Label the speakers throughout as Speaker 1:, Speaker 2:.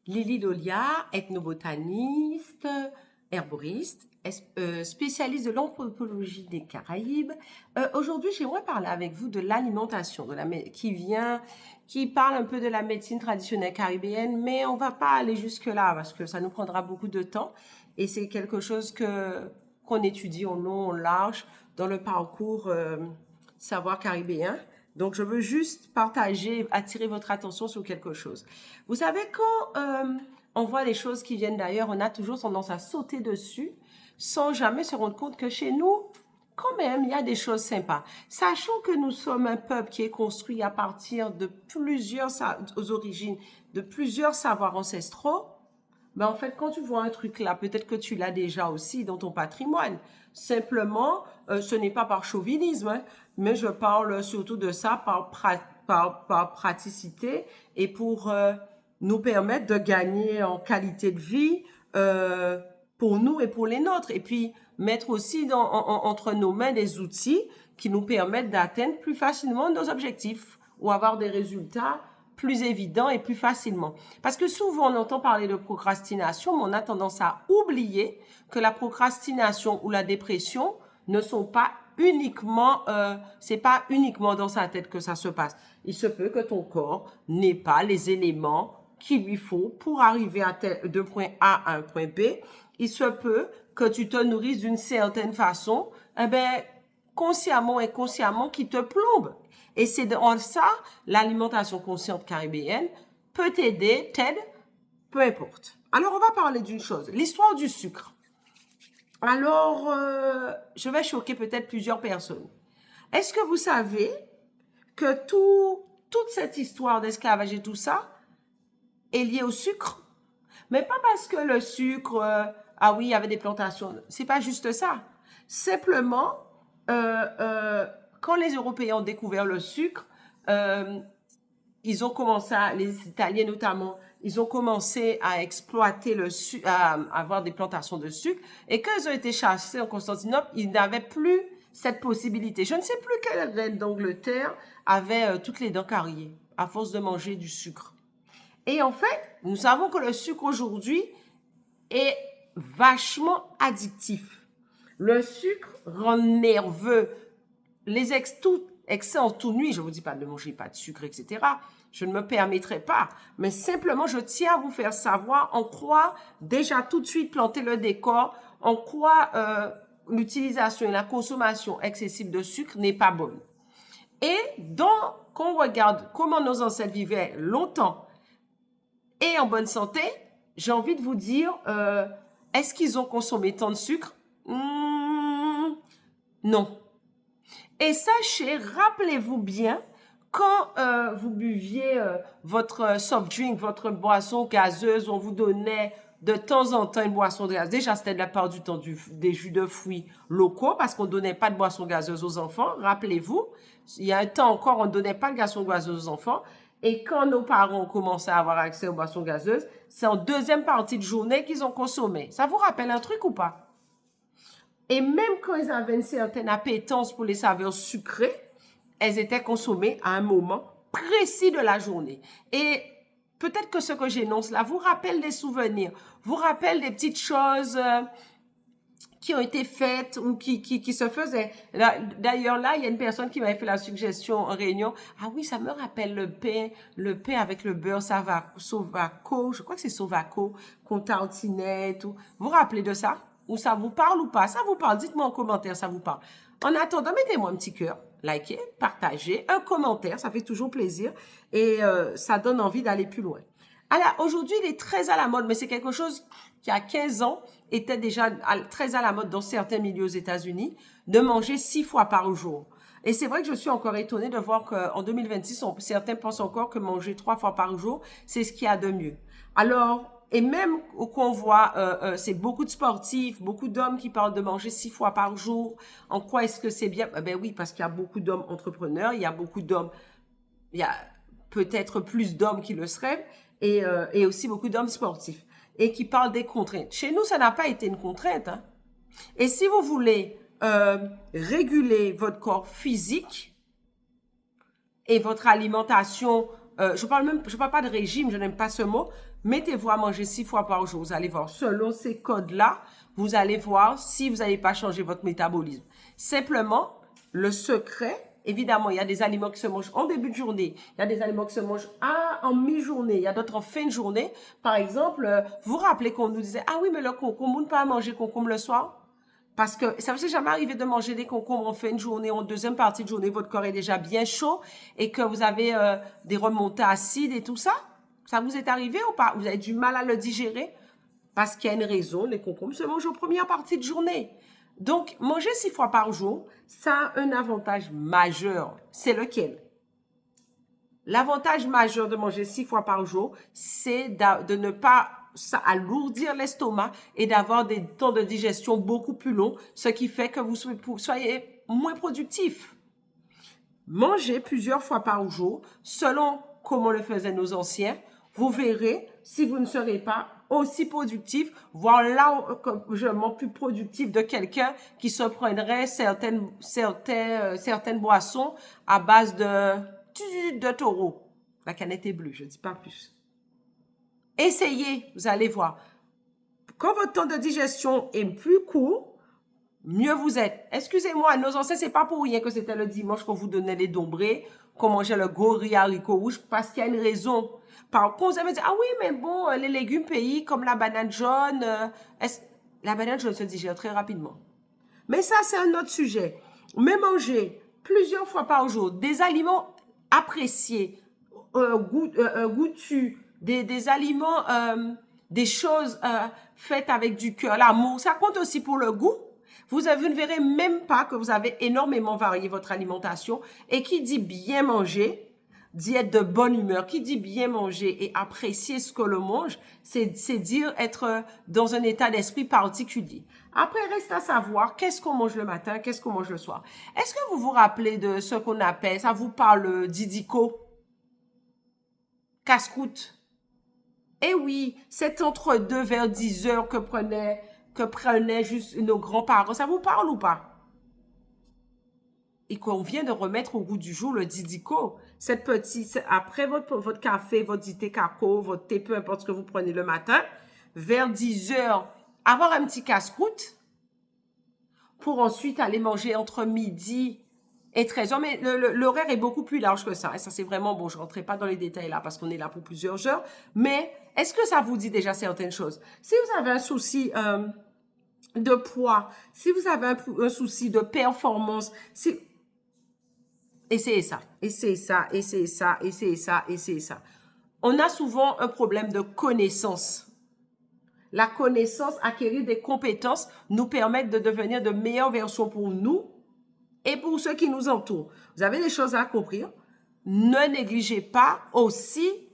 Speaker 1: Lily Lolia, ethnobotaniste, herboriste, spécialiste de l'anthropologie des Caraïbes. Aujourd'hui, j'aimerais parler avec vous de l'alimentation, qui parle un peu de la médecine traditionnelle caribéenne, mais on va pas aller jusque-là parce que ça nous prendra beaucoup de temps et c'est quelque chose qu'on étudie en long, en large dans le parcours savoir caribéen. Donc, je veux juste partager, attirer votre attention sur quelque chose. Vous savez, quand on voit des choses qui viennent d'ailleurs, on a toujours tendance à sauter dessus sans jamais se rendre compte que chez nous, quand même, il y a des choses sympas. Sachant que nous sommes un peuple qui est construit à partir de aux origines, de plusieurs savoirs ancestraux, ben en fait, quand tu vois un truc là, peut-être que tu l'as déjà aussi dans ton patrimoine. Simplement, ce n'est pas par chauvinisme, hein, mais je parle surtout de ça par praticité et pour nous permettre de gagner en qualité de vie pour nous et pour les nôtres. Et puis, mettre aussi entre nos mains des outils qui nous permettent d'atteindre plus facilement nos objectifs ou avoir des résultats plus évidents et plus facilement. Parce que souvent, on entend parler de procrastination, mais on a tendance à oublier que la procrastination ou la dépression ne sont pas c'est pas uniquement dans sa tête que ça se passe. Il se peut que ton corps n'ait pas les éléments qu'il lui faut pour arriver de point A à un point B. Il se peut que tu te nourrisses d'une certaine façon, eh ben, consciemment et inconsciemment, qui te plombe. Et c'est dans ça, l'alimentation consciente caribéenne peut t'aide, peu importe. Alors, on va parler d'une chose, l'histoire du sucre. Alors, je vais choquer peut-être plusieurs personnes. Est-ce que vous savez que toute cette histoire d'esclavage et tout ça est liée au sucre? Mais pas parce que le sucre, ah oui, il y avait des plantations. C'est pas juste ça. Simplement, quand les Européens ont découvert le sucre, ils ont commencé les Italiens notamment, ils ont commencé à exploiter le sucre, à avoir des plantations de sucre. Et quand ils ont été chassés en Constantinople, ils n'avaient plus cette possibilité. Je ne sais plus quelle reine d'Angleterre avait toutes les dents carriées à force de manger du sucre. Et en fait, nous savons que le sucre aujourd'hui est vachement addictif. Le sucre rend nerveux. Tout excès en toute nuit, je ne vous dis pas de ne manger pas de sucre, etc. Je ne me permettrai pas. Mais simplement, je tiens à vous faire savoir en quoi, déjà tout de suite, planter le décor, en quoi l'utilisation et la consommation excessive de sucre n'est pas bonne. Et quand on regarde comment nos ancêtres vivaient longtemps et en bonne santé, j'ai envie de vous dire, est-ce qu'ils ont consommé tant de sucre? Non. Et sachez, rappelez-vous bien, quand vous buviez votre soft drink, votre boisson gazeuse, on vous donnait de temps en temps une boisson gazeuse. Déjà, c'était de la part du temps des jus de fruits locaux parce qu'on ne donnait pas de boisson gazeuse aux enfants. Rappelez-vous, il y a un temps encore, on ne donnait pas de boisson gazeuse aux enfants. Et quand nos parents ont commencé à avoir accès aux boissons gazeuses, c'est en deuxième partie de journée qu'ils ont consommé. Ça vous rappelle un truc ou pas? Et même quand ils avaient une certaine appétence pour les saveurs sucrées, elles étaient consommées à un moment précis de la journée. Et peut-être que ce que j'énonce là vous rappelle des souvenirs, vous rappelle des petites choses qui ont été faites ou qui se faisaient. D'ailleurs, là, il y a une personne qui m'avait fait la suggestion en réunion. Ah oui, ça me rappelle le pain avec le beurre Sovaco, je crois que c'est Sovaco, qu'on tartinait et tout. Vous vous rappelez de ça? Ou ça vous parle ou pas? Ça vous parle? Dites-moi en commentaire, ça vous parle. En attendant, mettez-moi un petit cœur, likez, partagez, un commentaire, ça fait toujours plaisir et ça donne envie d'aller plus loin. Alors, aujourd'hui, il est très à la mode, mais c'est quelque chose qui, a 15 ans, était déjà très à la mode dans certains milieux aux États-Unis, de manger 6 fois par jour. Et c'est vrai que je suis encore étonnée de voir qu'en 2026, certains pensent encore que manger 3 fois par jour, c'est ce qu'il y a de mieux. Alors, et même qu'on voit, c'est beaucoup de sportifs, beaucoup d'hommes qui parlent de manger 6 fois par jour. En quoi est-ce que c'est bien? Ben oui, parce qu'il y a beaucoup d'hommes entrepreneurs, il y a beaucoup d'hommes, il y a peut-être plus d'hommes qui le seraient, et aussi beaucoup d'hommes sportifs, et qui parlent des contraintes. Chez nous, ça n'a pas été une contrainte. Hein. Et si vous voulez réguler votre corps physique et votre alimentation, je parle pas de régime, je n'aime pas ce mot, Mettez-vous à manger 6 fois par jour. Vous allez voir, selon ces codes-là, vous allez voir si vous n'allez pas changer votre métabolisme. Simplement, le secret, évidemment, il y a des aliments qui se mangent en début de journée. Il y a des aliments qui se mangent en mi-journée. Il y a d'autres en fin de journée. Par exemple, vous vous rappelez qu'on nous disait, ah oui, mais le concombre, on ne peut pas manger concombre le soir? Parce que ça vous est jamais arrivé de manger des concombres en fin de journée, en deuxième partie de journée, votre corps est déjà bien chaud et que vous avez des remontées acides et tout ça? Ça vous est arrivé ou pas? Vous avez du mal à le digérer? Parce qu'il y a une raison, les concombres se mangent en première partie de journée. Donc, manger 6 fois par jour, ça a un avantage majeur. C'est lequel? L'avantage majeur de manger 6 fois par jour, c'est de ne pas alourdir l'estomac et d'avoir des temps de digestion beaucoup plus longs, ce qui fait que vous soyez moins productif. Mangez plusieurs fois par jour, selon comment le faisaient nos anciens. Vous verrez si vous ne serez pas aussi productif, voire largement plus productif de quelqu'un qui se prendrait certaines boissons à base de taureau. La canette est bleue, je ne dis pas plus. Essayez, vous allez voir. Quand votre temps de digestion est plus court, mieux vous êtes. Excusez-moi, nos ancêtres, c'est pas pour rien que c'était le dimanche qu'on vous donnait les dombrés, qu'on mangeait le gros riz haricots rouges, parce qu'il y a une raison. Par contre, vous avez dit, ah oui, mais bon, les légumes pays comme la banane jaune, la banane jaune se digère très rapidement. Mais ça, c'est un autre sujet. Mais manger plusieurs fois par jour des aliments appréciés, goûtus, des aliments, des choses faites avec du cœur, l'amour, ça compte aussi pour le goût. Vous ne verrez même pas que vous avez énormément varié votre alimentation. Et qui dit bien manger, dit être de bonne humeur. Qui dit bien manger et apprécier ce que l'on mange, c'est dire être dans un état d'esprit particulier. Après, reste à savoir qu'est-ce qu'on mange le matin, qu'est-ce qu'on mange le soir. Est-ce que vous vous rappelez de ce qu'on appelle, ça vous parle d'idico, casse-croûte? Eh oui, c'est entre 2 vers 10 heures que prenaient juste nos grands-parents. Ça vous parle ou pas? Et qu'on vient de remettre au goût du jour le didico. Après votre café, votre thé cacao, votre thé, peu importe ce que vous prenez le matin, vers 10 heures, avoir un petit casse-croûte pour ensuite aller manger entre midi et 13 heures. Mais l'horaire est beaucoup plus large que ça. Et ça, c'est vraiment bon. Je ne rentrerai pas dans les détails là parce qu'on est là pour plusieurs heures. Mais est-ce que ça vous dit déjà certaines choses? Si vous avez un souci de poids, si vous avez un souci de performance, essayez ça, essayez ça, essayez ça, essayez ça, essayez ça. On a souvent un problème de connaissance. La connaissance, acquérir des compétences, nous permettent de devenir de meilleures versions pour nous et pour ceux qui nous entourent. Vous avez des choses à accomplir. Ne négligez pas aussi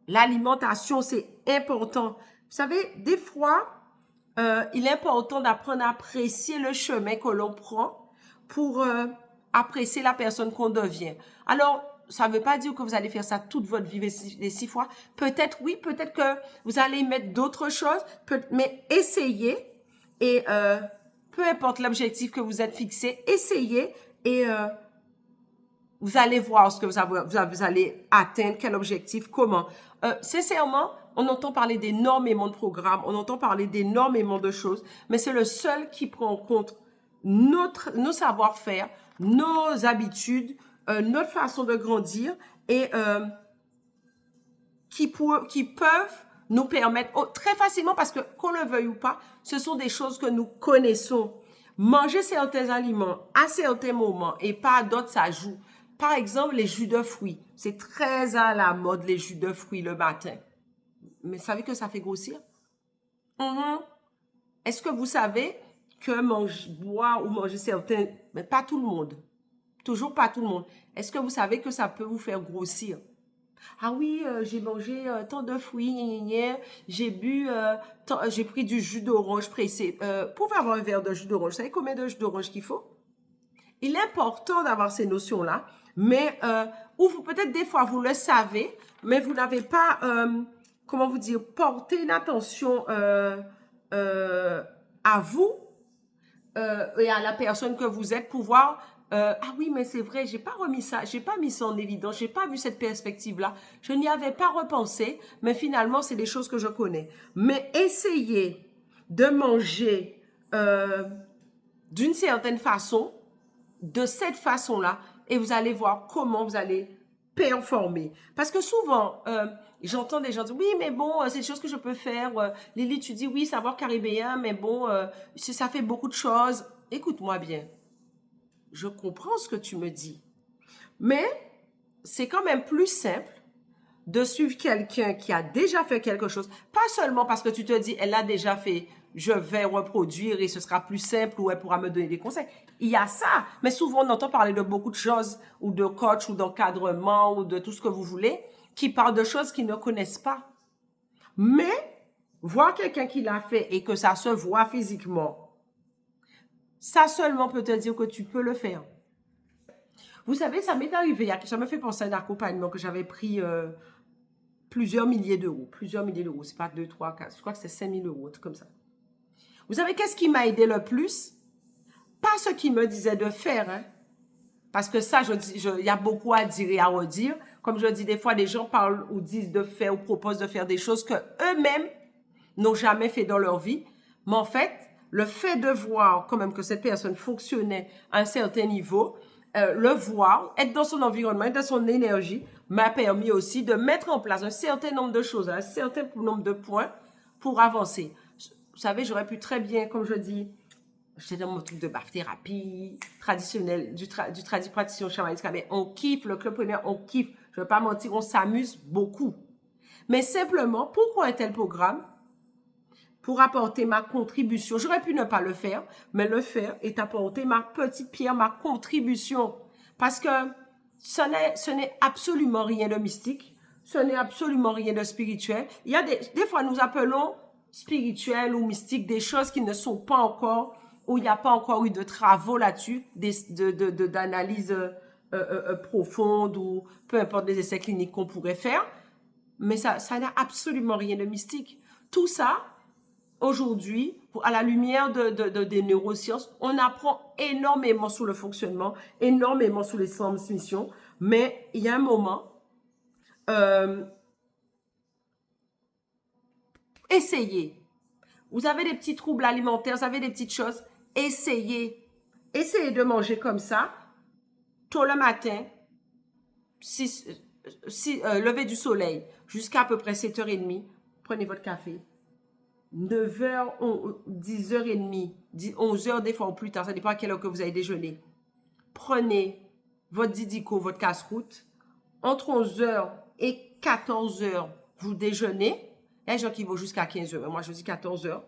Speaker 1: l'alimentation, c'est important. Vous savez, des fois, il est important d'apprendre à apprécier le chemin que l'on prend pour apprécier la personne qu'on devient. Alors, ça ne veut pas dire que vous allez faire ça toute votre vie les 6 fois. Peut-être oui, peut-être que vous allez y mettre d'autres choses, mais essayez et peu importe l'objectif que vous êtes fixé, essayez et vous allez voir ce que vous allez atteindre, quel objectif, comment. Sincèrement, on entend parler d'énormément de programmes, on entend parler d'énormément de choses, mais c'est le seul qui prend en compte nos savoir-faire, nos habitudes, notre façon de grandir et qui peuvent nous permettre très facilement, parce que qu'on le veuille ou pas, ce sont des choses que nous connaissons. Manger certains aliments à certains moments et pas à d'autres, ça joue. Par exemple, les jus de fruits. C'est très à la mode, les jus de fruits le matin. Mais vous savez que ça fait grossir? Est-ce que vous savez que boire ou manger certains, mais pas tout le monde, toujours pas tout le monde, est-ce que vous savez que ça peut vous faire grossir? Ah oui, j'ai mangé tant de fruits, j'ai pris du jus d'orange pressé. Pour avoir un verre de jus d'orange, vous savez combien de jus d'orange qu'il faut? Il est important d'avoir ces notions-là, mais ou peut-être des fois vous le savez, mais vous n'avez pas, comment vous dire, porté une attention à vous et à la personne que vous êtes pour voir ah oui, mais c'est vrai, j'ai pas remis ça, j'ai pas mis ça en évidence, j'ai pas vu cette perspective-là, je n'y avais pas repensé, mais finalement, c'est des choses que je connais. Mais essayez de manger d'une certaine façon, de cette façon-là, et vous allez voir comment vous allez performer. Parce que souvent, j'entends des gens dire, oui, mais bon, c'est des choses que je peux faire. Lily, tu dis, oui, savoir caribéen, mais bon, ça fait beaucoup de choses. Écoute-moi bien, je comprends ce que tu me dis, mais c'est quand même plus simple de suivre quelqu'un qui a déjà fait quelque chose, pas seulement parce que tu te dis, elle l'a déjà fait, je vais reproduire et ce sera plus simple ou elle pourra me donner des conseils. Il y a ça, mais souvent on entend parler de beaucoup de choses, ou de coach, ou d'encadrement, ou de tout ce que vous voulez, qui parlent de choses qu'ils ne connaissent pas. Mais, voir quelqu'un qui l'a fait et que ça se voit physiquement, ça seulement peut te dire que tu peux le faire. Vous savez, ça m'est arrivé, ça me fait penser à un accompagnement que j'avais pris plusieurs milliers d'euros. Plusieurs milliers d'euros. C'est pas 2, 3, 4. Je crois que c'est 5 000 euros, un truc comme ça. Vous savez qu'est-ce qui m'a aidé le plus? Pas ce qu'il me disait de faire, hein. Parce que ça, il y a beaucoup à dire et à redire. Comme je dis, des fois, des gens parlent ou disent de faire ou proposent de faire des choses que eux-mêmes n'ont jamais fait dans leur vie. Mais en fait, le fait de voir quand même que cette personne fonctionnait à un certain niveau, le voir, être dans son environnement, être dans son énergie, m'a permis aussi de mettre en place un certain nombre de choses, un certain nombre de points pour avancer. Vous savez, j'aurais pu très bien, comme je dis, j'étais dans mon truc de bath-thérapie traditionnelle, du praticien chamanique, mais on kiffe, le club primaire, on kiffe. Je ne vais pas mentir, on s'amuse beaucoup. Mais simplement, pourquoi un tel programme? Pour apporter ma contribution. J'aurais pu ne pas le faire, mais le faire est apporter ma petite pierre, ma contribution. Parce que ce n'est absolument rien de mystique, ce n'est absolument rien de spirituel. Il y a des fois, nous appelons spirituel ou mystique des choses qui ne sont pas encore, où il n'y a pas encore eu de travaux là-dessus, d'analyse profonde ou peu importe des essais cliniques qu'on pourrait faire. Mais ça n'a absolument rien de mystique. Tout ça, aujourd'hui, à la lumière des neurosciences, on apprend énormément sur le fonctionnement, énormément sur les transmissions, mais il y a un moment, essayez. Vous avez des petits troubles alimentaires, vous avez des petites choses, essayez. Essayez de manger comme ça, tôt le matin, lever du soleil, jusqu'à à peu près 7h30, prenez votre café. 9h, 10h30, 11h des fois ou plus tard, ça dépend à quelle heure que vous avez déjeuné. Prenez votre didico, votre casse-croûte. Entre 11h et 14h, vous déjeunez. Il y a des gens qui vont jusqu'à 15h, mais moi je dis 14h.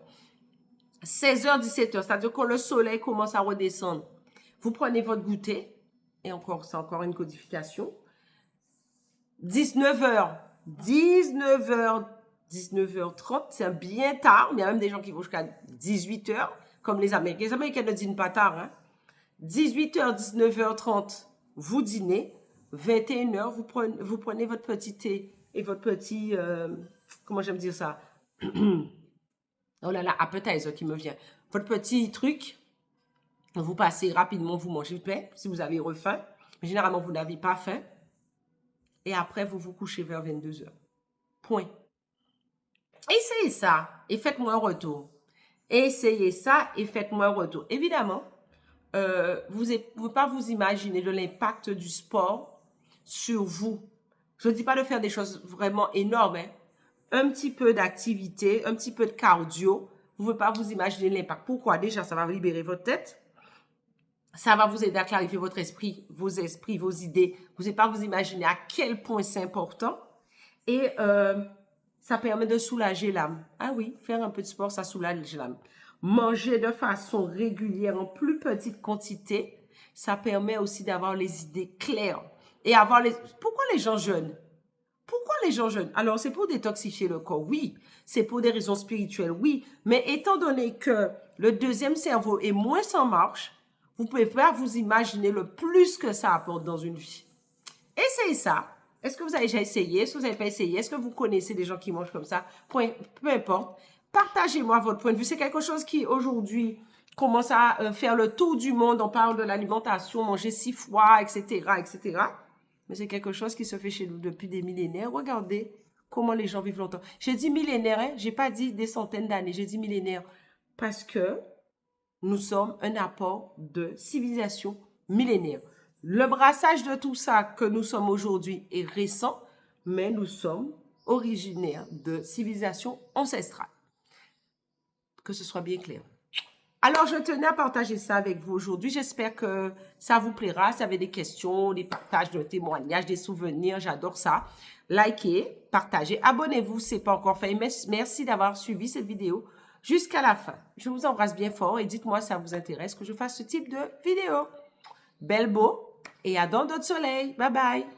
Speaker 1: 16h, 17h, c'est-à-dire quand le soleil commence à redescendre, vous prenez votre goûter, et encore, c'est encore une codification. 19h, 19h30, c'est bien tard. Il y a même des gens qui vont jusqu'à 18h, comme les Américains. Les Américains ne dînent pas tard, hein. 18h, 19h30, vous dînez. 21h, vous prenez votre petit thé et votre petit, comment j'aime dire ça? Oh là là, appetizer qui me vient. Votre petit truc, vous passez rapidement, vous mangez le pain, si vous avez faim. Mais généralement, vous n'avez pas faim. Et après, vous vous couchez vers 22h. Point. Essayez ça et faites-moi un retour. Essayez ça et faites-moi un retour. Évidemment, vous ne pouvez pas vous imaginer de l'impact du sport sur vous. Je ne dis pas de faire des choses vraiment énormes, hein. Un petit peu d'activité, un petit peu de cardio, vous ne pouvez pas vous imaginer l'impact. Pourquoi? Déjà, ça va libérer votre tête. Ça va vous aider à clarifier votre esprit, vos idées. Vous n'allez pas vous imaginer à quel point c'est important. Et ça permet de soulager l'âme. Ah oui, faire un peu de sport, ça soulage l'âme. Manger de façon régulière en plus petite quantité, ça permet aussi d'avoir les idées claires. Et avoir les... Pourquoi les gens jeûnent? Pourquoi les gens jeûnent? Alors, c'est pour détoxifier le corps, oui. C'est pour des raisons spirituelles, oui. Mais étant donné que le deuxième cerveau est moins en marche, vous ne pouvez pas vous imaginer le plus que ça apporte dans une vie. Essayez ça. Est-ce que vous avez déjà essayé? Est-ce que vous n'avez pas essayé? Est-ce que vous connaissez des gens qui mangent comme ça? Peu importe. Partagez-moi votre point de vue. C'est quelque chose qui, aujourd'hui, commence à faire le tour du monde, on parle de l'alimentation, manger 6 fois, etc., etc. Mais c'est quelque chose qui se fait chez nous depuis des millénaires. Regardez comment les gens vivent longtemps. J'ai dit millénaire, hein? J'ai pas dit des centaines d'années, j'ai dit millénaire. Parce que nous sommes un apport de civilisation millénaire. Le brassage de tout ça que nous sommes aujourd'hui est récent, mais nous sommes originaires de civilisation ancestrale. Que ce soit bien clair. Alors, je tenais à partager ça avec vous aujourd'hui. J'espère que ça vous plaira. Si vous avez des questions, des partages de témoignages, des souvenirs, j'adore ça. Likez, partagez, abonnez-vous si ce n'est pas encore fait. Merci d'avoir suivi cette vidéo jusqu'à la fin. Je vous embrasse bien fort et dites-moi si ça vous intéresse que je fasse ce type de vidéo. Belle beau et à dans d'autres soleils. Bye bye.